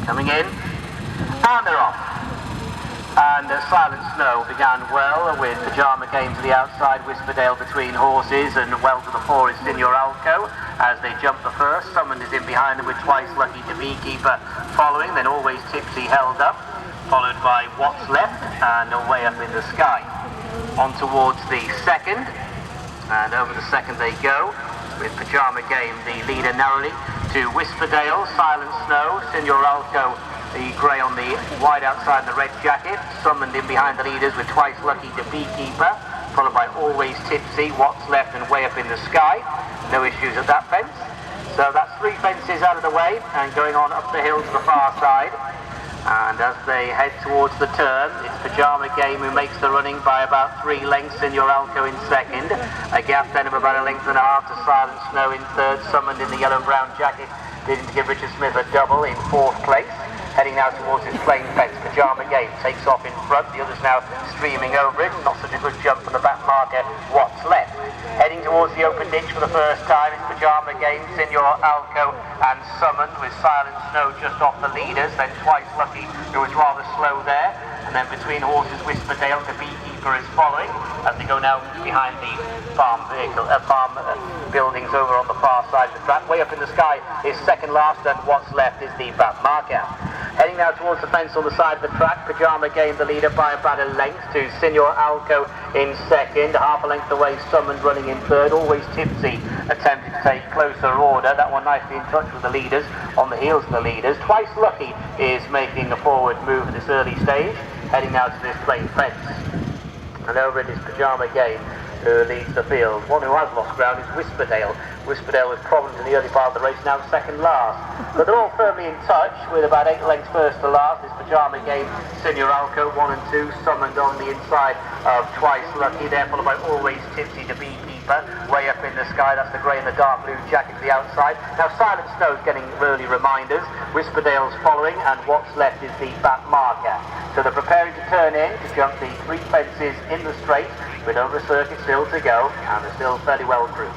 Coming in, and they're off. And Silent Snow began well with Pyjama Game to the outside, Whisperdale between horses, and well to the fore is Signor Alco as they jump the first. Summoned is in behind them with Twice Lucky to Beekeeper following, then Always Tipsy held up, followed by What's Left and Way Up in the Sky. On towards the second, and over the second they go with Pyjama Game the leader narrowly to Whisperdale, Silent Snow, Signor Alco the grey on the wide outside and the red jacket, summoned in behind the leaders with Twice Lucky to Beekeeper, followed by Always Tipsy, What's Left and Way Up in the Sky. No issues at that fence. So that's 3 fences out of the way and going on up the hill to the far side. And as they head towards the turn, it's Pyjama Game who makes the running by about 3 lengths, Signor Alco in second. A gap then of about 1.5 lengths to Silent Snow in third, summoned in the yellow and brown jacket, leading to give Richard Smith a double in 4th place. Heading now towards his plain fence, Pyjama Game takes off in front, the others now streaming over it, not such a good jump from the back marker, What's Left. Heading towards the open ditch for the first time, it's Pyjama Game, Signor Alco and Summoned with Silent Snow just off the leaders, then Twice Lucky who was rather slow there, and then between horses Whisperdale, the Beekeeper is following, as they go now behind the farm buildings over on the far side of the track. Way Up in the Sky is second last, and What's Left is the back marker. Heading now towards the fence on the side of the track, Pyjama Game the leader by about 1 length to Signor Alco in second, half a length away Summoned running in third, Always Tipsy attempting to take closer order, that one nicely in touch with the leaders, on the heels of the leaders. Twice Lucky is making a forward move at this early stage, heading now to this plain fence. And over it is Pyjama Game who leads the field. One who has lost ground is Whisperdale. Whisperdale was prominent in the early part of the race, now second last. But they're all firmly in touch with about 8 lengths first to last. It's Pyjama Game, Signor Alco, 1 and 2, Summoned on the inside of Twice Lucky, there followed by Always Tipsy to Beekeeper. Way Up in the Sky, that's the grey and the dark blue jacket to the outside. Now Silent Snow's getting early reminders. Whisperdale's following, and What's Left is the back marker. So they're preparing to turn in to jump the 3 fences in the straight, with over a circuit still to go, and they're still fairly well groomed.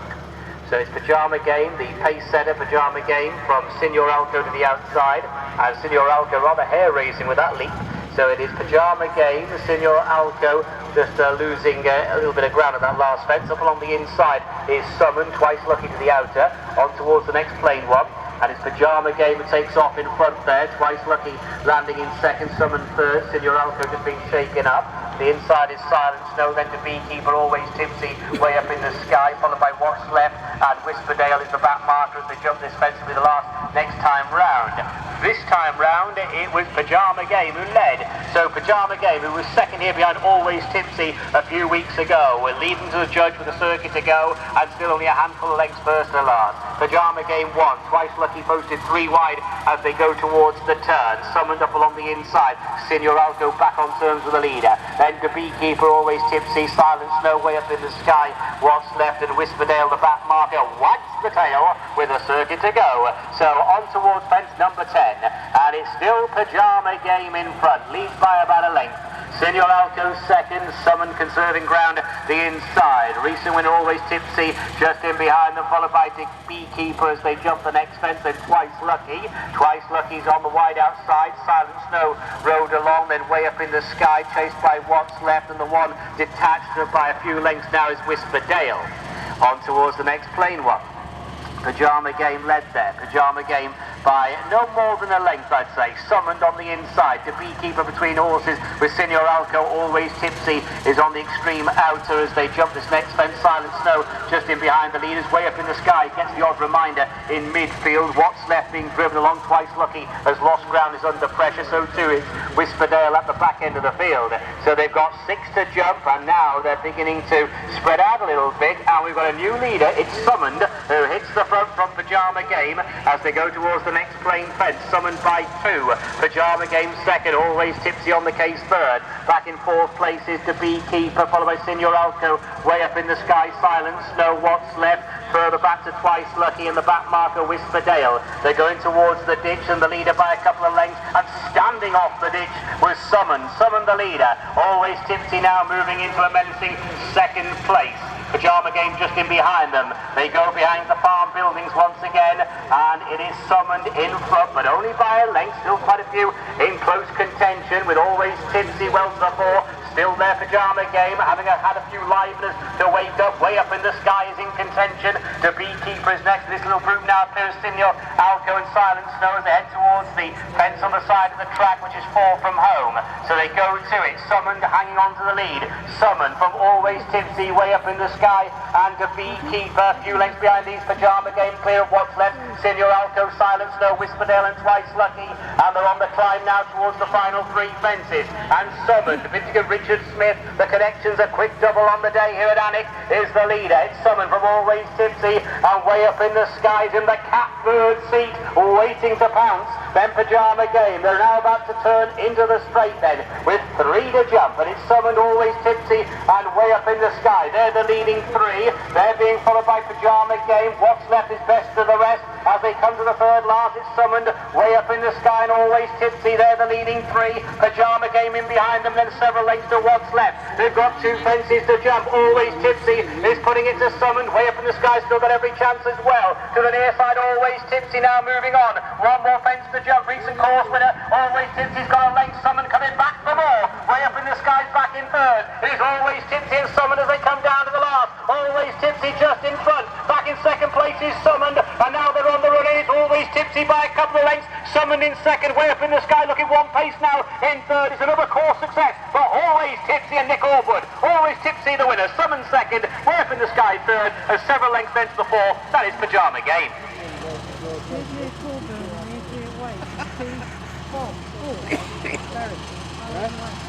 So it's Pyjama Game, the pace setter, Pyjama Game from Signor Alco to the outside, and Signor Alco rather hair raising with that leap. So it is Pyjama Game, Signor Alco just losing a little bit of ground at that last fence. Up along the inside is Summoned, Twice Lucky to the outer, on towards the next plain one. And it's Pyjama Game who takes off in front there, Twice Lucky landing in second, Summoned third, Signor Alco just being shaken up. The inside is Silent Snow, then to Beekeeper, Always Tipsy, Way Up in the Sky, followed by What's Left, and Whisperdale is the back marker as they jump this fence to be the last next time round. This time round it was Pyjama Game who led. So Pyjama Game, who was second here behind Always Tipsy a few weeks ago, were leading to the judge with a circuit to go, and still only a handful of lengths first to last. Pyjama Game won, Twice Lucky posted 3 wide as they go towards the turn. Summoned up along the inside, Signor Alco back on terms with the leader. Then to Beekeeper, Always Tipsy, Silent Snow, Way Up in the Sky, What's Left, and Whisperdale the back marker, wags the tail with a circuit to go. So on towards fence number 10, and it's still Pyjama Game in front, leads by about 1 length. Signor Alco second, Summoned conserving ground the inside. Recent winner Always Tipsy just in behind them, followed by Beekeeper as they jump the next fence, then Twice Lucky. Twice Lucky's on the wide outside. Silent Snow rode along, then Way Up in the Sky, chased by What's Left, and the one detached by a few lengths now is Whisperdale. On towards the next plain one. Pyjama Game led there. Pyjama Game by no more than 1 length, I'd say. Summoned on the inside to Beekeeper between horses with Signor Alco. Always Tipsy is on the extreme outer as they jump this next fence. Silent Snow just in behind the leaders. Way Up in the Sky gets the odd reminder in midfield. What's Left being driven along. Twice Lucky has lost ground, is under pressure. So too is Whisperdale at the back end of the field. So they've got 6 to jump, and now they're beginning to spread out a little bit. And we've got a new leader. It's Summoned, who hits the front from Pyjama Game as they go towards the next plain fence. Summoned by 2. Pyjama Game second, Always Tipsy on the case third. Back in 4th place is the Beekeeper, followed by Signor Alco. Way Up in the Sky, Silent Snow, What's Left. Further back to Twice Lucky, and the back marker Whisperdale. They're going towards the ditch, and the leader by a couple of lengths, and standing off the ditch was Summoned the leader. Always Tipsy now moving into a menacing 2nd place. Pajama Game just in behind them. They go behind the farm buildings once again, and it is Summoned in front, but only by a length. Still quite a few in close contention, with Always Tipsy well to the fore. Still their Pajama Game, having had a few liveners to wake up. Way up in the sky is in contention. The Beekeeper is next. This little group now appears Senior Alco and Silent Snow as they head towards the fence on the side of the track, which is 4 from home. So they go to it. Summoned hanging on to the lead. Summoned from Always Tipsy way up in the sky, and the Beekeeper a few lengths behind these. Pajama Game clear of what's left. Senior Alco, Silent Snow, Whisperdale and Twice Lucky, and they're on the climb now towards the final 3 fences. And Summoned, Vintage Richard Smith, the connections, a quick double on the day here at Alnwick, is the leader. It's Summoned from Always Tipsy, and way up in the skies in the catbird seat, waiting to pounce. Then Pajama Game, they're now about to turn into the straight then, with 3 to jump, and it's Summoned, Always Tipsy, and way up in the sky. They're the leading 3. They're being followed by Pajama Game. What's left is best of the rest. As they come to the third last, it's Summoned, way up in the sky, and Always Tipsy. They're the leading 3. Pajama Game in behind them, then several lengths to what's left. They've got 2 fences to jump. Always Tipsy is putting it to Summoned, way up in the sky, still got every chance as well. To the near side, Always Tipsy now moving on. 1 more fence to jump, recent course winner. Always Tipsy's got a length. Summoned coming back for more. Way up in the skies, back in third. It is Always Tipsy and Summoned as they come down to the last. Always Tipsy just in front. Back in second place is Summoned, and now they're on the run. It's Always Tipsy by a couple of lengths. Summoned in second, way up in the sky, looking 1 pace now. In third is another course success for Always Tipsy and Nick Allwood. Always Tipsy the winner. Summoned second, way up in the sky third, as several lengths then to the 4. That is Pajama Game. Here's your call, Bill. Here's your weight. 2, 4, 4.